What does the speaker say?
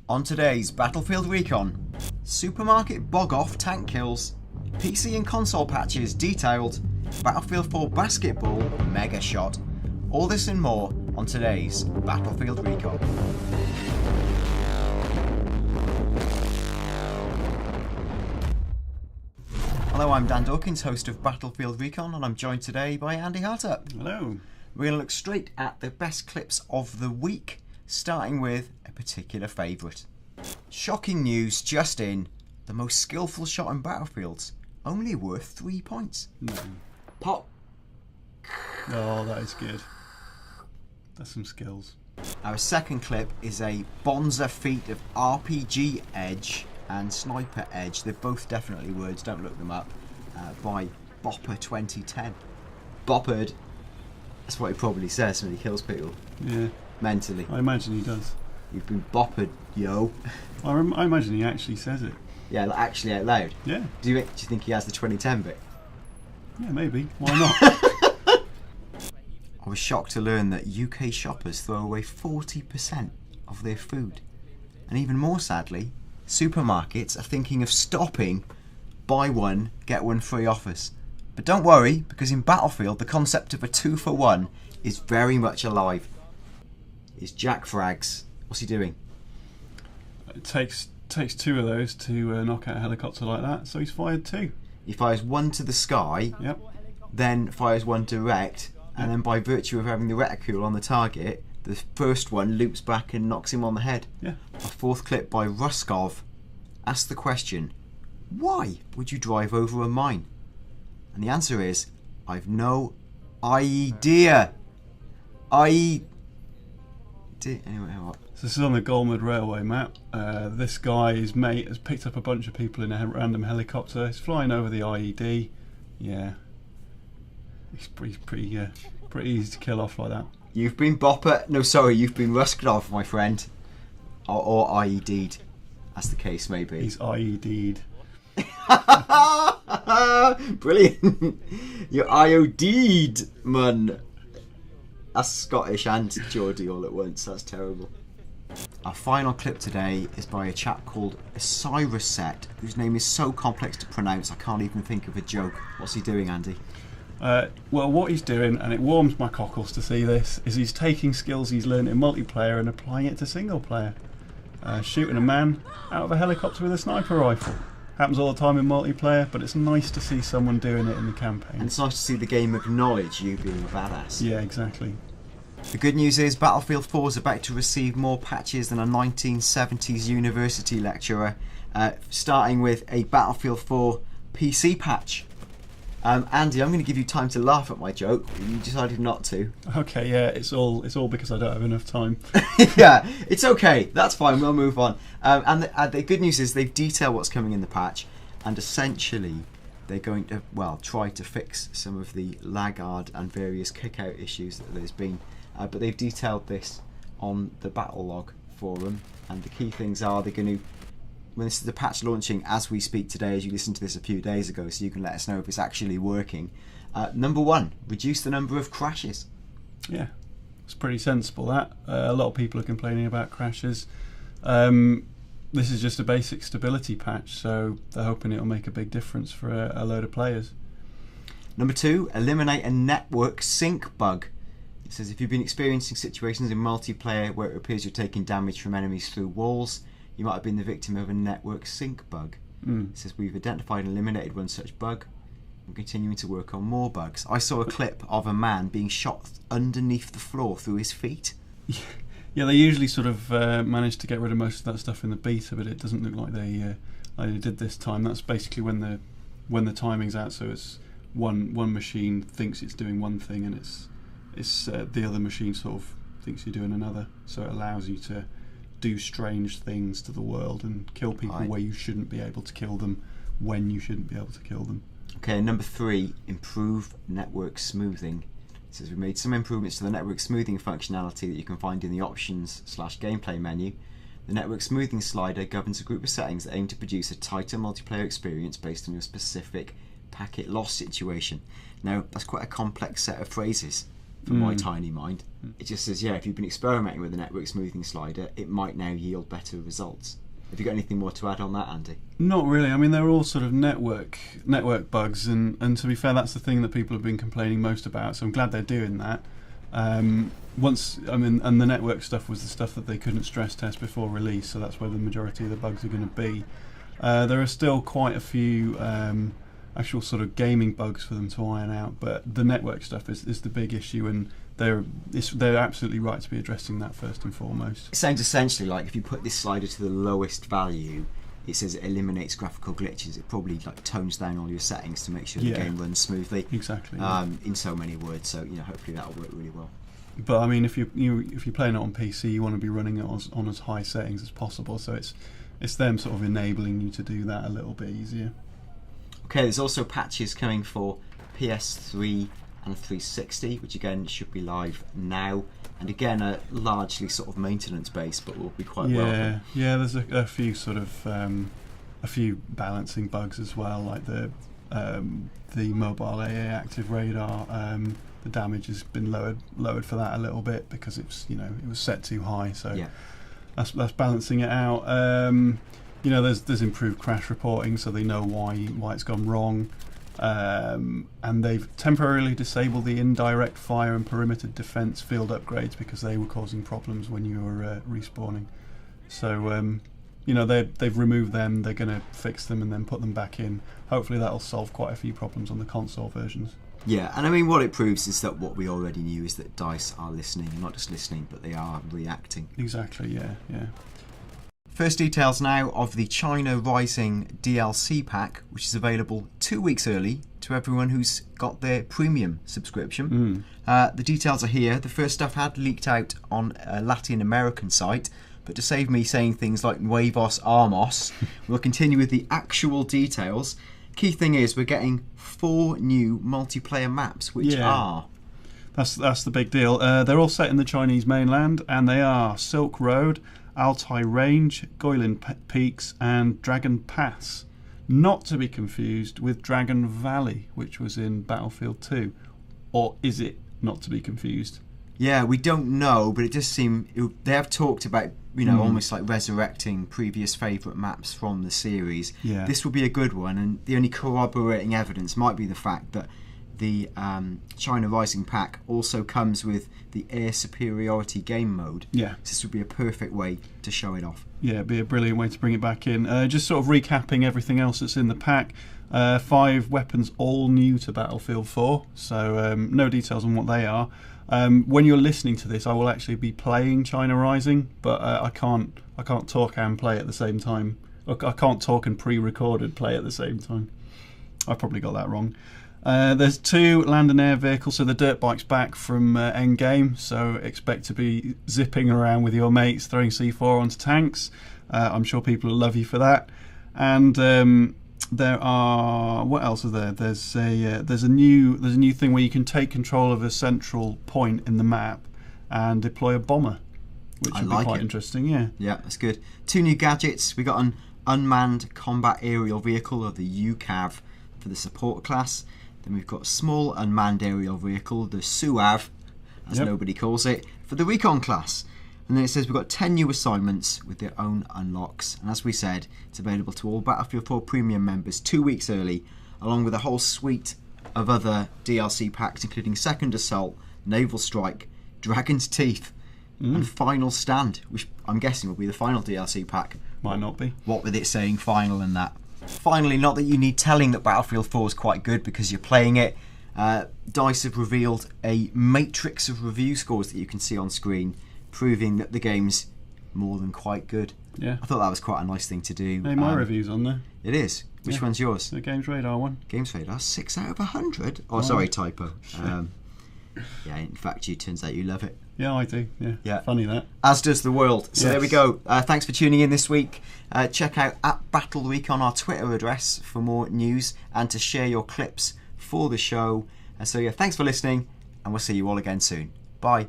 On today's Battlefield Recon, supermarket bog-off tank kills, PC and console patches detailed, Battlefield 4 basketball mega shot. All this and more on today's Battlefield Recon. Hello, I'm Dan Dawkins, host of Battlefield Recon, and I'm joined today by Andy Hartup. Hello. We're going to look straight at the best clips of the week, starting with a particular favourite. Shocking news just in: the most skillful shot in Battlefields, only worth 3 points. No. Pop. Oh, that is good. That's some skills. Our second clip is a bonza feat of RPG edge and sniper edge. They're both definitely words, don't look them up, by Bopper 2010. Boppered. That's what he probably says when he kills people. Yeah. Mentally. I imagine he does. You've been boppered, yo. I imagine he actually says it. Yeah, actually out loud. Yeah. Do you think he has the 2010 bit? Yeah, maybe. Why not? I was shocked to learn that UK shoppers throw away 40% of their food. And even more sadly, supermarkets are thinking of stopping buy one, get one free offers. But don't worry, because in Battlefield the concept of a 2-for-1 is very much alive. It's Jack Frags. What's he doing? It takes two of those to knock out a helicopter like that, so he's fired two. He fires one to the sky, Yep. then fires one direct, and then by virtue of having the reticule on the target, the first one loops back and knocks him on the head. Yeah. A fourth clip by Ruskov asks the question, why would you drive over a mine? And the answer is, I've no idea. Anyway, what? So this is on the Golmud Railway map. This guy's mate has picked up a bunch of people in a random helicopter. He's flying over the IED. Yeah. He's pretty easy to kill off like that. You've been Bopper. No, sorry, you've been Ruskov, my friend. Or IED'd, as the case may be. He's IED'd. Brilliant. You're IOD'd, man. That's Scottish and Geordie all at once. That's terrible. Our final clip today is by a chap called Osiris, whose name is so complex to pronounce I can't even think of a joke. What's he doing, Andy? Well, what he's doing, and it warms my cockles to see this, is he's taking skills he's learned in multiplayer and applying it to single player. Shooting a man out of a helicopter with a sniper rifle. Happens all the time in multiplayer, but it's nice to see someone doing it in the campaign. And it's nice to see the game acknowledge you being a badass. Yeah, exactly. The good news is Battlefield 4 is about to receive more patches than a 1970s university lecturer, starting with a Battlefield 4 PC patch. Andy, I'm going to give you time to laugh at my joke. You decided not to. Okay, yeah, it's all because I don't have enough time. Yeah, it's okay. That's fine. We'll move on. And the good news is they've detailed what's coming in the patch, and essentially they're going to try to fix some of the laggard and various kickout issues that there's been. But they've detailed this on the battle log forum, and the key things are they're going to, when this is the patch launching as we speak today, as you listened to this a few days ago, so you can let us know if it's actually working. Number one, reduce the number of crashes. Yeah, it's pretty sensible that. A lot of people are complaining about crashes. This is just a basic stability patch, so they're hoping it'll make a big difference for a load of players. Number two, eliminate a network sync bug. It says if you've been experiencing situations in multiplayer where it appears you're taking damage from enemies through walls, you might have been the victim of a network sync bug. It says we've identified and eliminated one such bug. We're continuing to work on more bugs. I saw a clip of a man being shot underneath the floor through his feet. Yeah, they usually sort of manage to get rid of most of that stuff in the beta, but it doesn't look like they did this time. That's basically when the timing's out, so it's one machine thinks it's doing one thing, and it's the other machine sort of thinks you're doing another. So it allows you to do strange things to the world and kill people where you shouldn't be able to kill them, when you shouldn't be able to kill them. Okay, number three, improve network smoothing. It says we've made some improvements to the network smoothing functionality that you can find in the options/gameplay menu. The network smoothing slider governs a group of settings that aim to produce a tighter multiplayer experience based on your specific packet loss situation. Now, that's quite a complex set of phrases. for my tiny mind. It just says, if you've been experimenting with the network smoothing slider, it might now yield better results. Have you got anything more to add on that, Andy? Not really. I mean, they're all sort of network bugs, and to be fair, that's the thing that people have been complaining most about. So I'm glad they're doing that. And the network stuff was the stuff that they couldn't stress test before release, so that's where the majority of the bugs are going to be. There are still quite a few actual sort of gaming bugs for them to iron out, but the network stuff is the big issue, and they're absolutely right to be addressing that first and foremost. It sounds essentially like if you put this slider to the lowest value, it says it eliminates graphical glitches. It probably tones down all your settings to make sure the game runs smoothly. Exactly. In so many words, so hopefully that'll work really well. But I mean, if you're playing it on PC, you want to be running it on as high settings as possible. So it's them sort of enabling you to do that a little bit easier. Okay, there's also patches coming for PS3 and 360, which again should be live now, and again are largely sort of maintenance based, but will be quite welcome. Yeah, there's a few sort of a few balancing bugs as well, like the mobile AA active radar. The damage has been lowered for that a little bit because it was set too high, so that's balancing it out. There's improved crash reporting, so they know why it's gone wrong. And they've temporarily disabled the indirect fire and perimeter defense field upgrades because they were causing problems when you were respawning. So they've removed them. They're going to fix them and then put them back in. Hopefully that'll solve quite a few problems on the console versions. Yeah, and I mean what it proves is that what we already knew is that DICE are listening, and not just listening, but they are reacting. Exactly. Yeah. First details now of the China Rising DLC pack, which is available 2 weeks early to everyone who's got their premium subscription. The details are here. The first stuff had leaked out on a Latin American site, but to save me saying things like Nuevos Armos, we'll continue with the actual details. Key thing is we're getting 4 new multiplayer maps, which are... That's the big deal. They're all set in the Chinese mainland, and they are Silk Road, Altai Range, Goylin Peaks, and Dragon Pass. Not to be confused with Dragon Valley, which was in Battlefield 2. Or is it not to be confused? Yeah, we don't know, but it does seem... They have talked about, almost like resurrecting previous favourite maps from the series. Yeah. This will be a good one, and the only corroborating evidence might be the fact that the China Rising pack also comes with the air superiority game mode. Yeah. So this would be a perfect way to show it off. Yeah, it'd be a brilliant way to bring it back in. Just sort of recapping everything else that's in the pack. 5 weapons all new to Battlefield 4, so no details on what they are. When you're listening to this, I will actually be playing China Rising, but I can't talk and play at the same time. I can't talk and pre-recorded play at the same time. I probably got that wrong. There's 2 land and air vehicles, so the dirt bike's back from endgame, so expect to be zipping around with your mates, throwing C4 onto tanks. I'm sure people will love you for that. And there are, what else are there? There's a new thing where you can take control of a central point in the map and deploy a bomber, which would be quite interesting. Yeah, that's good. 2 new gadgets. We got an unmanned combat aerial vehicle, or the UCAV, for the support class. Then we've got small unmanned aerial vehicle, the SUAV, as nobody calls it, for the Recon class. And then it says we've got 10 new assignments with their own unlocks. And as we said, it's available to all Battlefield 4 Premium members 2 weeks early, along with a whole suite of other DLC packs, including Second Assault, Naval Strike, Dragon's Teeth, and Final Stand, which I'm guessing will be the final DLC pack. Might not be. What with it saying final and that. Finally, not that you need telling that Battlefield 4 is quite good because you're playing it. DICE have revealed a matrix of review scores that you can see on screen, proving that the game's more than quite good. Yeah. I thought that was quite a nice thing to do. Hey, my review's on there. It is. Which one's yours? The Games Radar one. Games Radar, 6 out of 100. Oh, sorry, typo. In fact, turns out you love it. Yeah, I do. Yeah. Funny that. As does the world. So there we go. Thanks for tuning in this week. Check out @Battlefield Recon, our Twitter address, for more news and to share your clips for the show. Thanks for listening, and we'll see you all again soon. Bye.